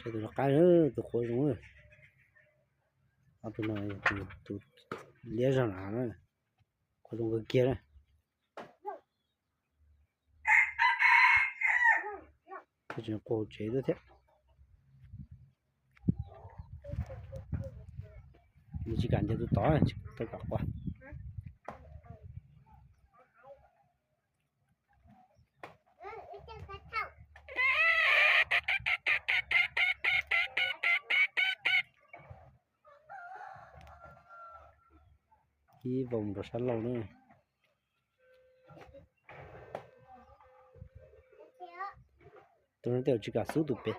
Cái tụi nó cái nữa tụi khối đúng rồi tụi này tụi lía ra nào nữa khối đúng cái kia này cái chuyện cổ chế đó thế mình chỉ cần cho tụi tỏi tất cả qua cái vòng rồi sẵn lâu nữa tụi nó đều chỉ cả số tụi bé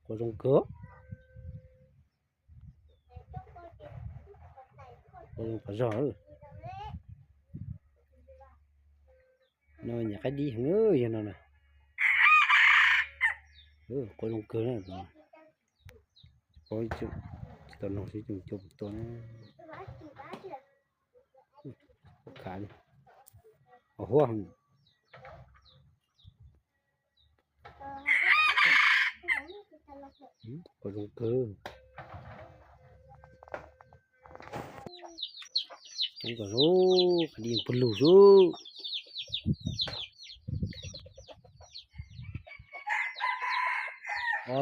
có trong cửa có trong giỏ nó nhà cái đi hàng ơi vậy nè có trong cửa này có chụp tao nói sẽ chụp tôi khá đi ở hoang có trong cửa không có rô đi bự lù rô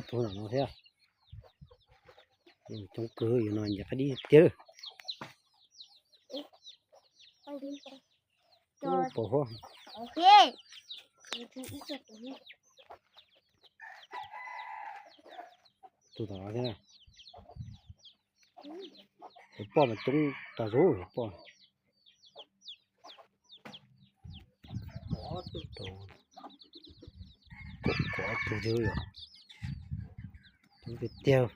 thôi nó thế trong cửa vậy nó nhà cái đi chơi bỏ hoa ok tụi nó thế này bỏ mà tung tà rô bỏ tụi có tụi chơi rồi chúng cái tiêu